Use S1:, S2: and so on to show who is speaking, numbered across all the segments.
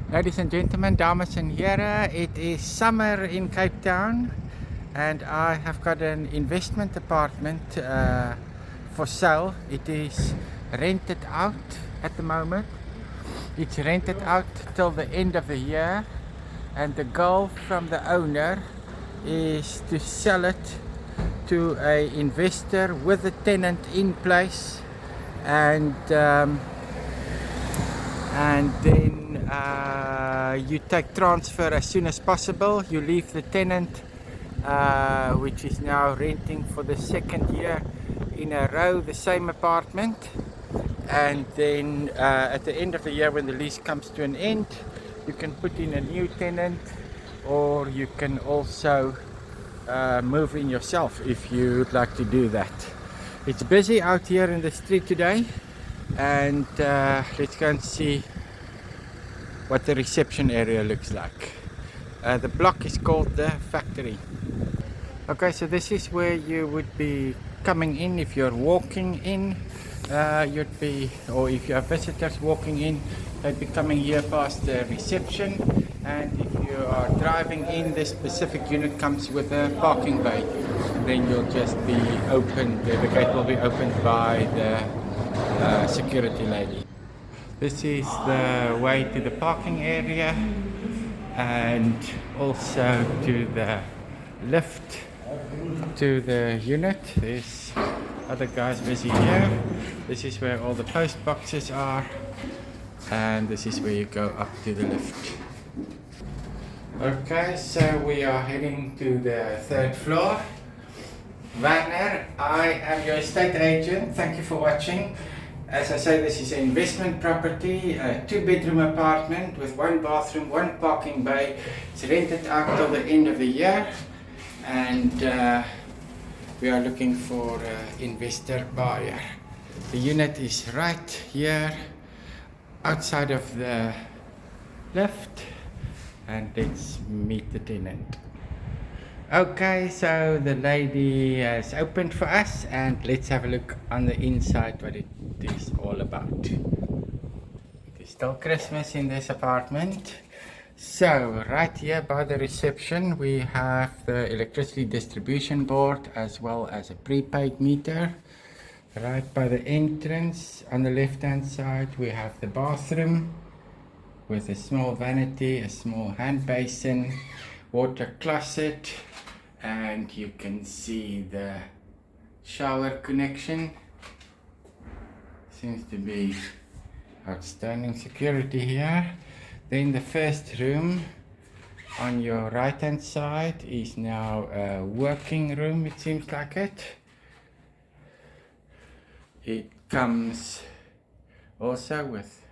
S1: Ladies and gentlemen, dames en heren, it is summer in Cape Town and I have got an investment apartment for sale. It is rented out at the moment. It's rented out till the end of the year, and the goal from the owner is to sell it to an investor with a tenant in place, and then you take transfer as soon as possible. You leave the tenant, which is now renting for the second year in a row the same apartment, and then at the end of the year, when the lease comes to an end, you can put in a new tenant, or you can also move in yourself if you would like to do that. It's busy out here in the street today, and let's go and see what the reception area looks like. The block is called the Factory. Okay, so this is where you would be coming in if you're walking in. You'd be, or if you have visitors walking in, they'd be coming here past the reception. And if you are driving in, this specific unit comes with a parking bay. Then you'll just be opened, the gate will be opened by the security lady. This is the way to the parking area and also to the lift to the unit. There's other guys busy here. This is where all the post boxes are, and this is where you go up to the lift. Okay, so we are heading to the third floor. Werner, I am your estate agent. Thank you for watching. As I say, this is an investment property, a 2-bedroom apartment with 1 bathroom, 1 parking bay. It's rented out till the end of the year, and we are looking for an investor buyer. The unit is right here outside of the lift, and let's meet the tenant. Okay, so the lady has opened for us, and let's have a look on the inside what it is all about. It is still Christmas in this apartment. So right here by the reception we have the electricity distribution board as well as a prepaid meter. Right by the entrance on the left hand side we have the bathroom with a small vanity, a small hand basin, water closet, and you can see the shower connection. Seems to be outstanding security here. Then the first room on your right hand side is now a working room, it seems like it. It comes also with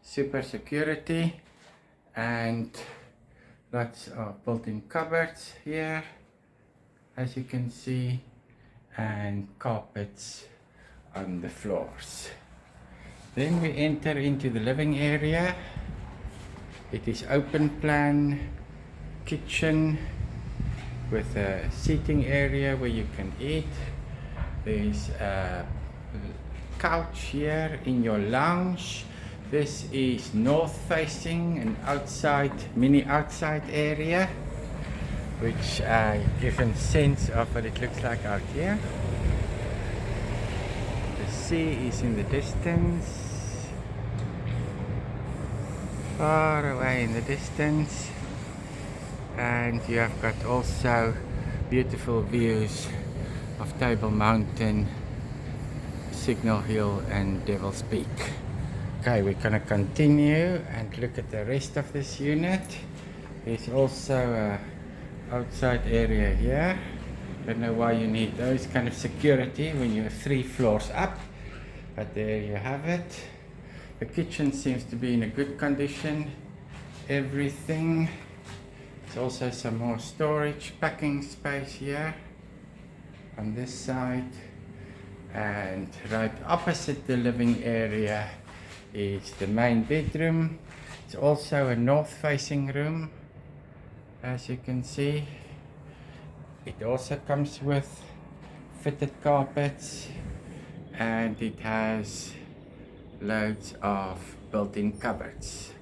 S1: super security and lots of built-in cupboards here, as you can see, and carpets on the floors. Then we enter into the living area. It is open plan kitchen with a seating area where you can eat. There's a couch here in your lounge. This is north facing, an outside, mini outside area, which gives a sense of what it looks like out here. The sea is in the distance, far away in the distance, and you have got also beautiful views of Table Mountain, Signal Hill and Devil's Peak. Okay, we're going to continue and look at the rest of this unit. There's also a outside area here. Don't know why you need those kind of security when you're 3 floors up, but there you have it. The kitchen seems to be in a good condition. Everything. There's also some more storage, packing space here on this side, and right opposite the living area is the main bedroom. It's also a north facing room, as you can see. It also comes with fitted carpets, and it has loads of built-in cupboards.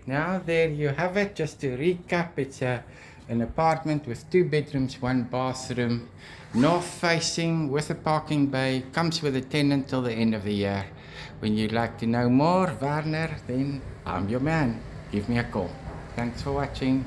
S1: Now there you have it. Just to recap, it's an apartment with 2 bedrooms, 1 bathroom, north facing with a parking bay, comes with a tenant till the end of the year. When you'd like to know more, Werner, then I'm your man. Give me a call. Thanks for watching.